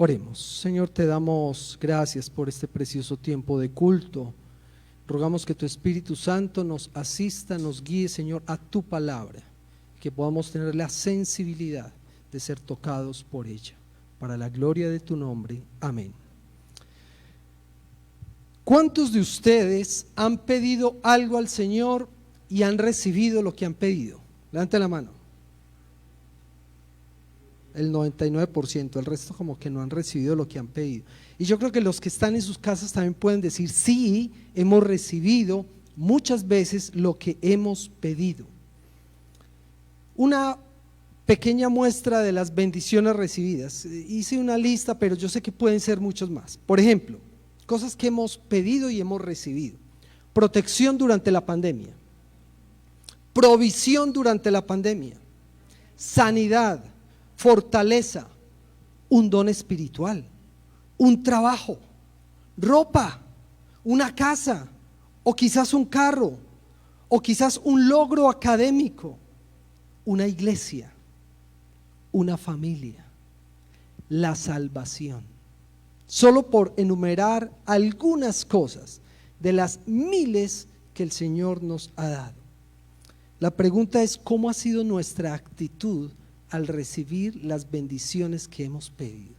Oremos. Señor, te damos gracias por este precioso tiempo de culto. Rogamos que tu Espíritu Santo nos asista, nos guíe, Señor, a tu palabra, que podamos tener la sensibilidad de ser tocados por ella. Para la gloria de tu nombre. Amén. ¿Cuántos de ustedes han pedido algo al Señor y han recibido lo que han pedido? Levante la mano. El 99%, el resto como que no han recibido lo que han pedido. Y yo creo que los que están en sus casas también pueden decir, sí, hemos recibido muchas veces lo que hemos pedido. Una pequeña muestra de las bendiciones recibidas. Hice una lista, pero yo sé que pueden ser muchos más. Por ejemplo, cosas que hemos pedido y hemos recibido: protección durante la pandemia, provisión durante la pandemia, sanidad, fortaleza, un don espiritual, un trabajo, ropa, una casa, o quizás un carro, o quizás un logro académico, una iglesia, una familia, la salvación. Solo por enumerar algunas cosas de las miles que el Señor nos ha dado. La pregunta es: ¿cómo ha sido nuestra actitud al recibir las bendiciones que hemos pedido?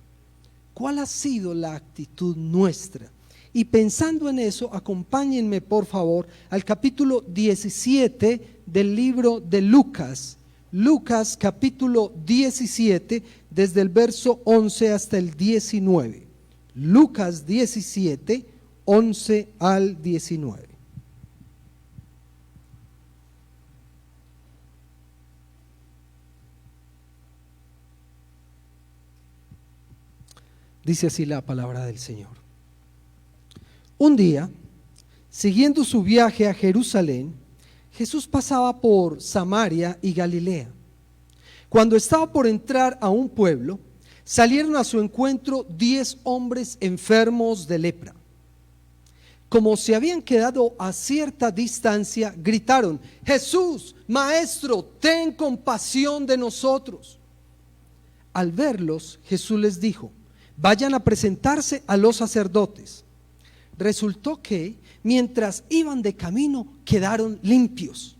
¿Cuál ha sido la actitud nuestra? Y pensando en eso, acompáñenme por favor al capítulo 17 del libro de Lucas. Lucas capítulo 17, desde el verso 11 hasta el 19. Lucas 17, 11 al 19. Dice así la palabra del Señor. Un día, siguiendo su viaje a Jerusalén, Jesús pasaba por Samaria y Galilea. Cuando estaba por entrar a un pueblo, salieron a su encuentro 10 hombres enfermos de lepra. Como se habían quedado a cierta distancia, gritaron: Jesús, Maestro, ten compasión de nosotros. Al verlos, Jesús les dijo: vayan a presentarse a los sacerdotes. Resultó que, mientras iban de camino, quedaron limpios.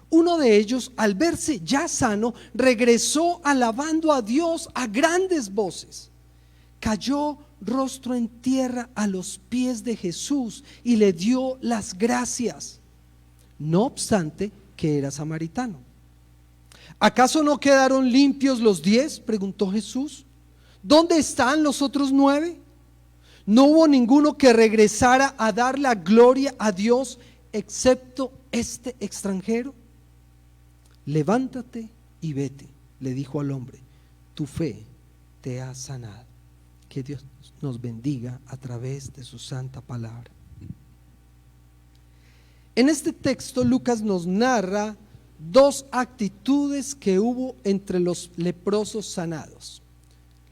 Uno de ellos, al verse ya sano, regresó alabando a Dios a grandes voces. Cayó rostro en tierra a los pies de Jesús y le dio las gracias, no obstante que era samaritano. ¿Acaso no quedaron limpios los 10?, preguntó Jesús. ¿Dónde están los otros 9? ¿No hubo ninguno que regresara a dar la gloria a Dios excepto este extranjero? Levántate y vete, le dijo al hombre, tu fe te ha sanado. Que Dios nos bendiga a través de su santa palabra. En este texto Lucas nos narra 2 actitudes que hubo entre los leprosos sanados.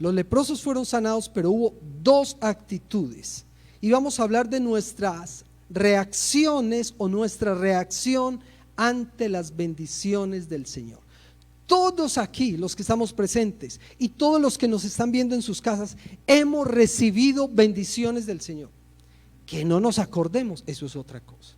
Los leprosos fueron sanados, pero hubo 2 actitudes. Y vamos a hablar de nuestras reacciones o nuestra reacción ante las bendiciones del Señor. Todos aquí, los que estamos presentes y todos los que nos están viendo en sus casas, hemos recibido bendiciones del Señor. Que no nos acordemos, eso es otra cosa.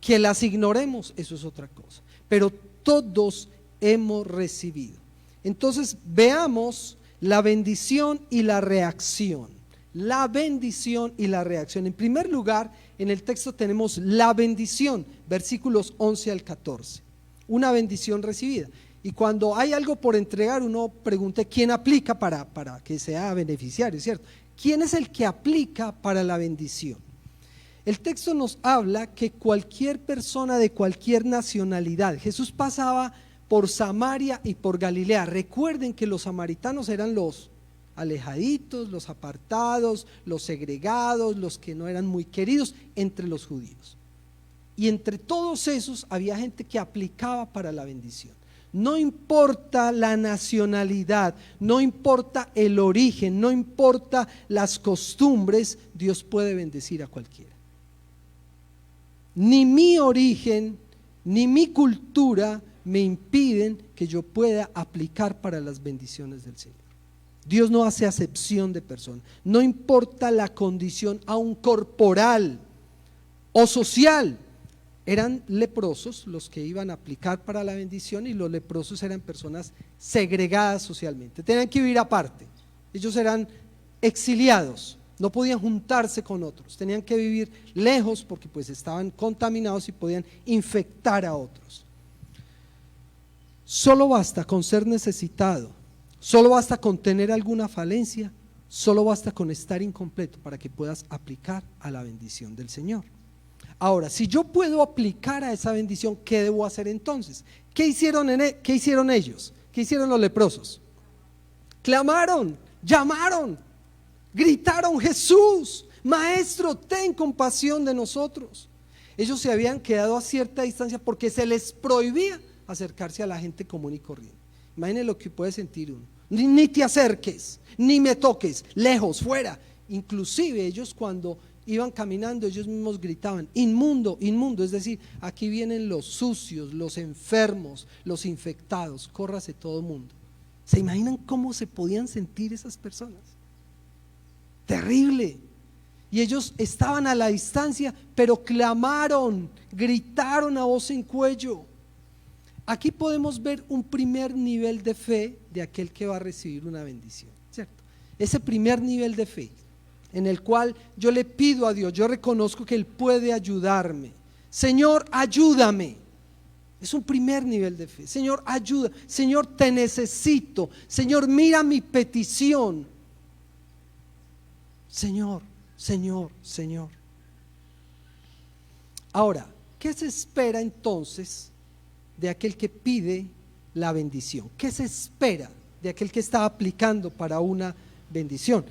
Que las ignoremos, eso es otra cosa. Pero todos hemos recibido. Entonces veamos la bendición y la reacción. La bendición y la reacción. En primer lugar, en el texto tenemos la bendición, versículos 11 al 14. Una bendición recibida. Y cuando hay algo por entregar, uno pregunta quién aplica para que sea beneficiario, ¿cierto? ¿Quién es el que aplica para la bendición? El texto nos habla que cualquier persona de cualquier nacionalidad, Jesús pasaba por Samaria y por Galilea. Recuerden que los samaritanos eran los alejaditos, los apartados, los segregados, los que no eran muy queridos entre los judíos. Y entre todos esos había gente que aplicaba para la bendición. No importa la nacionalidad, no importa el origen, no importa las costumbres, Dios puede bendecir a cualquiera. Ni mi origen, ni mi cultura me impiden que yo pueda aplicar para las bendiciones del Señor. Dios no hace acepción de persona. No importa la condición aún corporal o social. Eran leprosos los que iban a aplicar para la bendición, y los leprosos eran personas segregadas socialmente. Tenían que vivir aparte. Ellos eran exiliados, no podían juntarse con otros, tenían que vivir lejos porque pues estaban contaminados y podían infectar a otros. Solo basta con ser necesitado, solo basta con tener alguna falencia, solo basta con estar incompleto para que puedas aplicar a la bendición del Señor. Ahora, si yo puedo aplicar a esa bendición, ¿qué debo hacer entonces? ¿Qué hicieron ellos? ¿Qué hicieron los leprosos? Clamaron, llamaron, gritaron: Jesús, Maestro, ten compasión de nosotros. Ellos se habían quedado a cierta distancia porque se les prohibía acercarse a la gente común y corriente. Imaginen lo que puede sentir uno: ni te acerques, ni me toques, lejos, fuera. Inclusive ellos, cuando iban caminando, ellos mismos gritaban: inmundo, inmundo. Es decir, aquí vienen los sucios, los enfermos, los infectados, córrase todo el mundo. ¿Se imaginan cómo se podían sentir esas personas? Terrible. Y ellos estaban a la distancia, pero clamaron, gritaron a voz en cuello. Aquí podemos ver un primer nivel de fe de aquel que va a recibir una bendición, ¿cierto? Ese primer nivel de fe en el cual yo le pido a Dios, yo reconozco que Él puede ayudarme. Señor, ayúdame. Es un primer nivel de fe. Señor, ayuda. Señor, te necesito. Señor, mira mi petición. Señor, Señor, Señor. Ahora, ¿qué se espera entonces de aquel que pide la bendición? ¿Qué se espera de aquel que está aplicando para una bendición?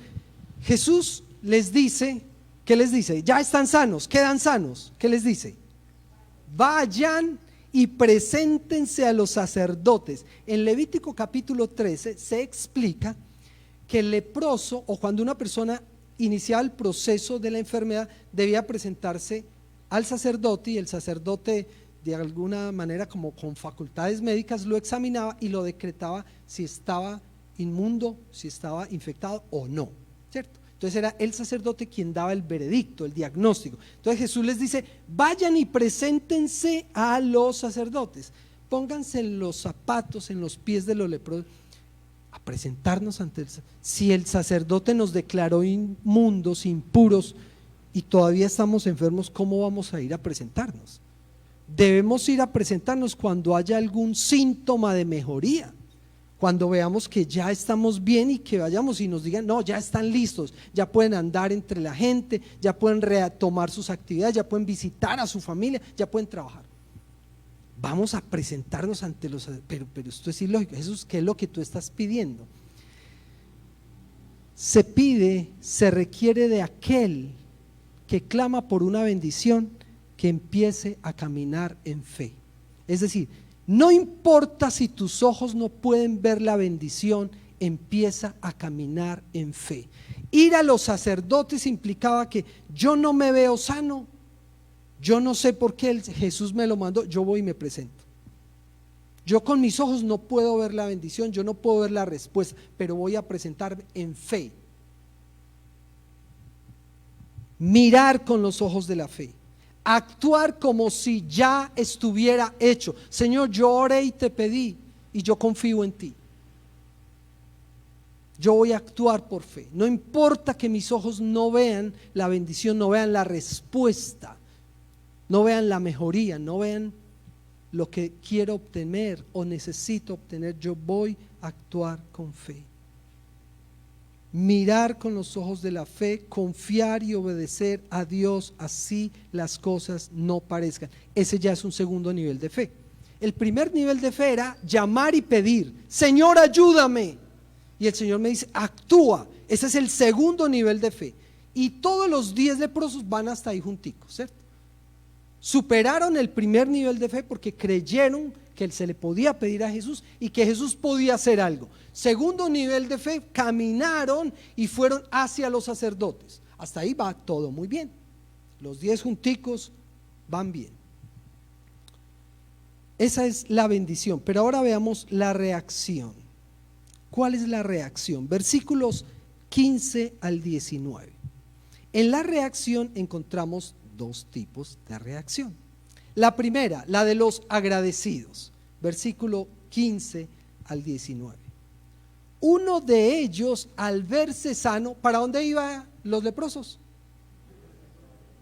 Jesús les dice, ¿qué les dice? Ya están sanos, quedan sanos. ¿Qué les dice? Vayan y preséntense a los sacerdotes. En Levítico capítulo 13 se explica que el leproso, o cuando una persona iniciaba el proceso de la enfermedad, debía presentarse al sacerdote, y el sacerdote, de alguna manera como con facultades médicas, lo examinaba y lo decretaba si estaba inmundo, si estaba infectado o no, ¿cierto? Entonces era el sacerdote quien daba el veredicto, el diagnóstico. Entonces Jesús les dice: vayan y preséntense a los sacerdotes, pónganse en los zapatos, en los pies de los leprosos, a presentarnos ante él. Si el sacerdote nos declaró inmundos, impuros, y todavía estamos enfermos, ¿cómo vamos a ir a presentarnos? Debemos ir a presentarnos cuando haya algún síntoma de mejoría, cuando veamos que ya estamos bien, y que vayamos y nos digan: no, ya están listos, ya pueden andar entre la gente, ya pueden retomar sus actividades, ya pueden visitar a su familia, ya pueden trabajar. Vamos a presentarnos ante los… Pero esto es ilógico. Jesús, ¿qué es lo que tú estás pidiendo? Se pide, se requiere de aquel que clama por una bendición, que empiece a caminar en fe. Es decir, no importa si tus ojos no pueden ver la bendición, empieza a caminar en fe. Ir a los sacerdotes implicaba que yo no me veo sano, yo no sé por qué Jesús me lo mandó, yo voy y me presento. Yo con mis ojos no puedo ver la bendición, yo no puedo ver la respuesta, pero voy a presentarme en fe. Mirar con los ojos de la fe, actuar como si ya estuviera hecho. Señor, yo oré y te pedí, y yo confío en ti. Yo voy a actuar por fe. No importa que mis ojos no vean la bendición, no vean la respuesta, no vean la mejoría, no vean lo que quiero obtener o necesito obtener, yo voy a actuar con fe. Mirar con los ojos de la fe, confiar y obedecer a Dios, así las cosas no parezcan. Ese ya es un segundo nivel de fe. El primer nivel de fe era llamar y pedir: Señor, ayúdame. Y el Señor me dice: actúa. Ese es el segundo nivel de fe. Y todos los 10 leprosos van hasta ahí junticos, ¿cierto? Superaron el primer nivel de fe porque creyeron que se le podía pedir a Jesús y que Jesús podía hacer algo. Segundo nivel de fe, caminaron y fueron hacia los sacerdotes. Hasta ahí va todo muy bien. Los 10 junticos van bien. Esa es la bendición. Pero ahora veamos la reacción. ¿Cuál es la reacción? Versículos 15 al 19. En la reacción encontramos dos tipos de reacción. La primera, la de los agradecidos, versículo 15 al 19. Uno de ellos, al verse sano, ¿para dónde iban los leprosos?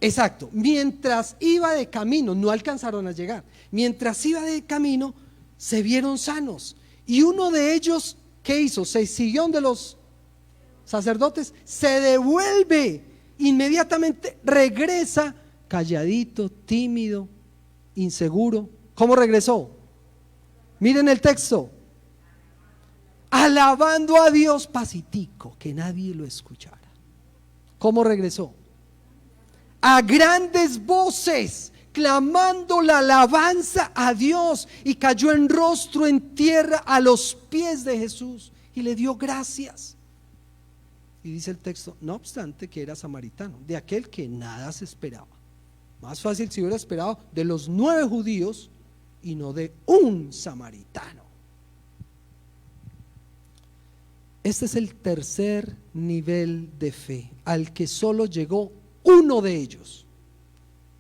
Exacto, mientras iba de camino, no alcanzaron a llegar, mientras iba de camino, se vieron sanos. Y uno de ellos, ¿qué hizo? Se siguió donde los sacerdotes, se devuelve, inmediatamente regresa, calladito, tímido, inseguro. ¿Cómo regresó? Miren el texto. Alabando a Dios pacitico, que nadie lo escuchara. ¿Cómo regresó? A grandes voces, clamando la alabanza a Dios, y cayó en rostro en tierra a los pies de Jesús y le dio gracias. Y dice el texto, no obstante que era samaritano, de aquel que nada se esperaba. Más fácil si hubiera esperado de los 9 judíos y no de un samaritano. Este es el tercer nivel de fe, al que solo llegó uno de ellos.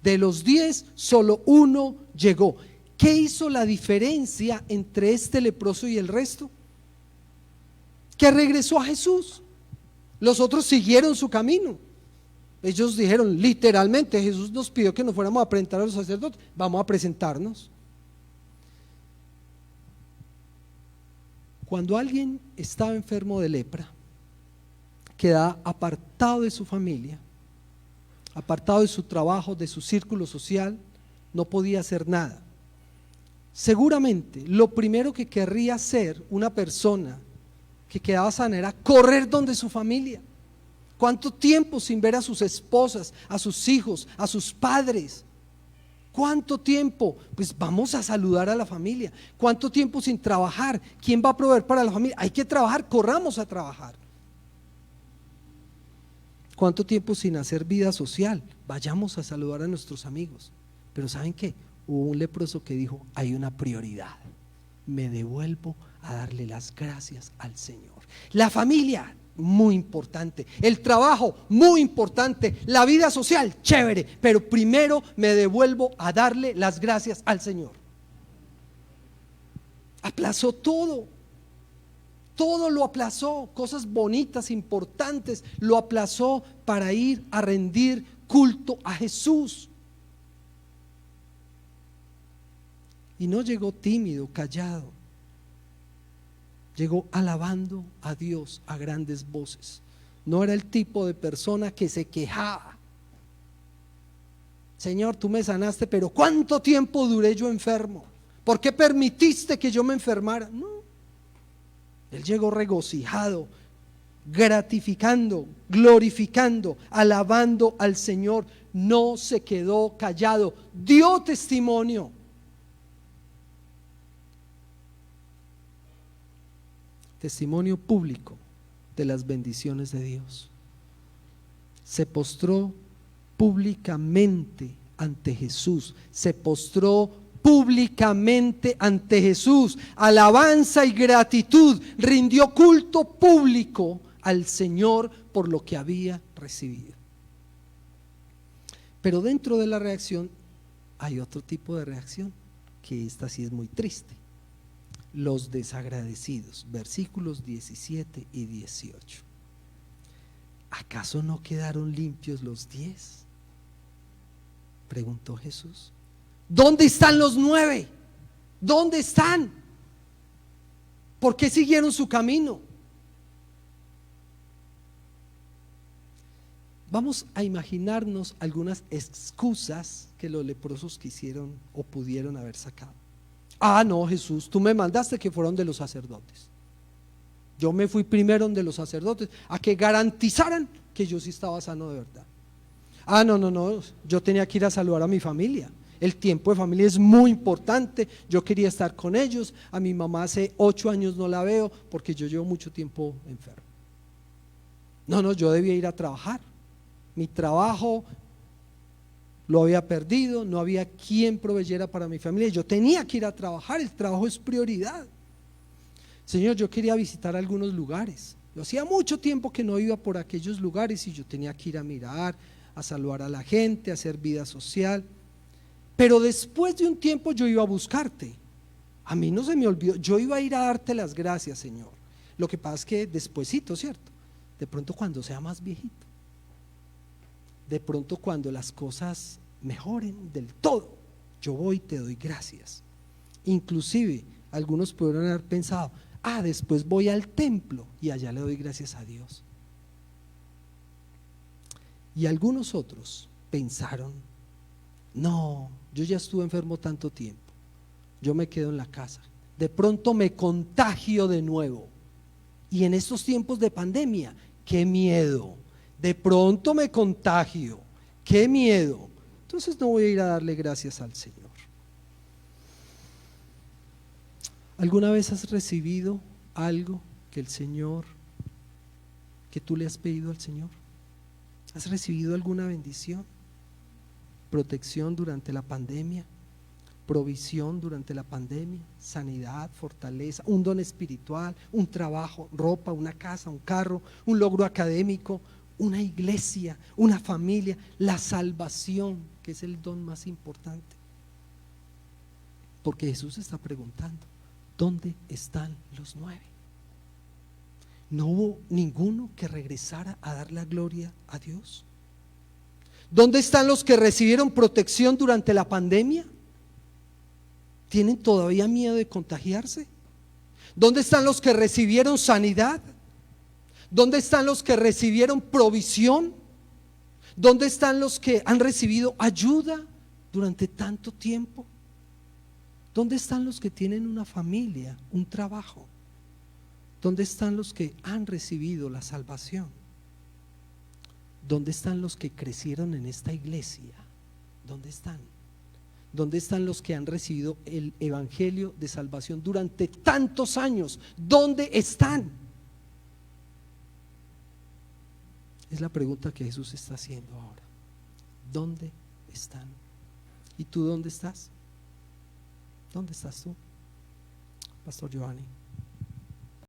De los 10, solo uno llegó. ¿Qué hizo la diferencia entre este leproso y el resto? Que regresó a Jesús. Los otros siguieron su camino. Ellos dijeron literalmente, Jesús nos pidió que nos fuéramos a presentar a los sacerdotes, vamos a presentarnos. Cuando alguien estaba enfermo de lepra, queda apartado de su familia, apartado de su trabajo, de su círculo social, no podía hacer nada. Seguramente lo primero que querría hacer una persona que quedaba sana era correr donde su familia. ¿Cuánto tiempo sin ver a sus esposas, a sus hijos, a sus padres? ¿Cuánto tiempo? Pues vamos a saludar a la familia. ¿Cuánto tiempo sin trabajar? ¿Quién va a proveer para la familia? Hay que trabajar, corramos a trabajar. ¿Cuánto tiempo sin hacer vida social? Vayamos a saludar a nuestros amigos. Pero ¿saben qué? Hubo un leproso que dijo, hay una prioridad. Me devuelvo a darle las gracias al Señor. La familia, muy importante. El trabajo, muy importante. La vida social, chévere. Pero primero me devuelvo a darle las gracias al Señor. Aplazó todo. Todo lo aplazó, cosas bonitas, importantes, lo aplazó para ir a rendir culto a Jesús. Y no llegó tímido, callado. Llegó alabando a Dios a grandes voces. No era el tipo de persona que se quejaba. Señor, tú me sanaste, pero ¿cuánto tiempo duré yo enfermo? ¿Por qué permitiste que yo me enfermara? No. Él llegó regocijado, gratificando, glorificando, alabando al Señor. No se quedó callado, dio testimonio. Testimonio público de las bendiciones de Dios. Se postró públicamente ante Jesús, se postró públicamente ante Jesús, alabanza y gratitud, rindió culto público al Señor por lo que había recibido. Pero dentro de la reacción hay otro tipo de reacción, que esta sí es muy triste. Los desagradecidos, versículos 17 y 18. ¿Acaso no quedaron limpios los 10? Preguntó Jesús. ¿Dónde están los 9? ¿Dónde están? ¿Por qué siguieron su camino? Vamos a imaginarnos algunas excusas que los leprosos quisieron o pudieron haber sacado. Ah, no, Jesús, tú me mandaste que fueran de los sacerdotes. Yo me fui primero donde los sacerdotes a que garantizaran que yo sí estaba sano de verdad. Ah, no, yo tenía que ir a saludar a mi familia. El tiempo de familia es muy importante. Yo quería estar con ellos. A mi mamá hace 8 años no la veo porque yo llevo mucho tiempo enfermo. No, yo debía ir a trabajar. Mi trabajo lo había perdido, no había quien proveyera para mi familia. Yo tenía que ir a trabajar, el trabajo es prioridad. Señor, yo quería visitar algunos lugares. Yo hacía mucho tiempo que no iba por aquellos lugares y yo tenía que ir a mirar, a saludar a la gente, a hacer vida social. Pero después de un tiempo yo iba a buscarte. A mí no se me olvidó, yo iba a ir a darte las gracias, Señor. Lo que pasa es que despuesito, ¿cierto? De pronto cuando sea más viejito, de pronto cuando las cosas mejoren del todo, yo voy y te doy gracias. Inclusive algunos pudieron haber pensado, después voy al templo y allá le doy gracias a Dios. Y algunos otros pensaron, no, yo ya estuve enfermo tanto tiempo, yo me quedo en la casa, de pronto me contagio de nuevo. Y en estos tiempos de pandemia, qué miedo, de pronto me contagio, qué miedo, entonces no voy a ir a darle gracias al Señor. ¿Alguna vez has recibido algo que el Señor, que tú le has pedido al Señor? ¿Has recibido alguna bendición? Protección durante la pandemia, provisión durante la pandemia, sanidad, fortaleza, un don espiritual, un trabajo, ropa, una casa, un carro, un logro académico, una iglesia, una familia, la salvación, que es el don más importante. Porque Jesús está preguntando, ¿dónde están los 9? No hubo ninguno que regresara a dar la gloria a Dios. ¿Dónde están los que recibieron protección durante la pandemia? ¿Tienen todavía miedo de contagiarse? ¿Dónde están los que recibieron sanidad? ¿Dónde están los que recibieron provisión? ¿Dónde están los que han recibido ayuda durante tanto tiempo? ¿Dónde están los que tienen una familia, un trabajo? ¿Dónde están los que han recibido la salvación? ¿Dónde están los que crecieron en esta iglesia? ¿Dónde están? ¿Dónde están los que han recibido el evangelio de salvación durante tantos años? ¿Dónde están? Es la pregunta que Jesús está haciendo ahora. ¿Dónde están? ¿Y tú dónde estás? ¿Dónde estás tú, Pastor Giovanni?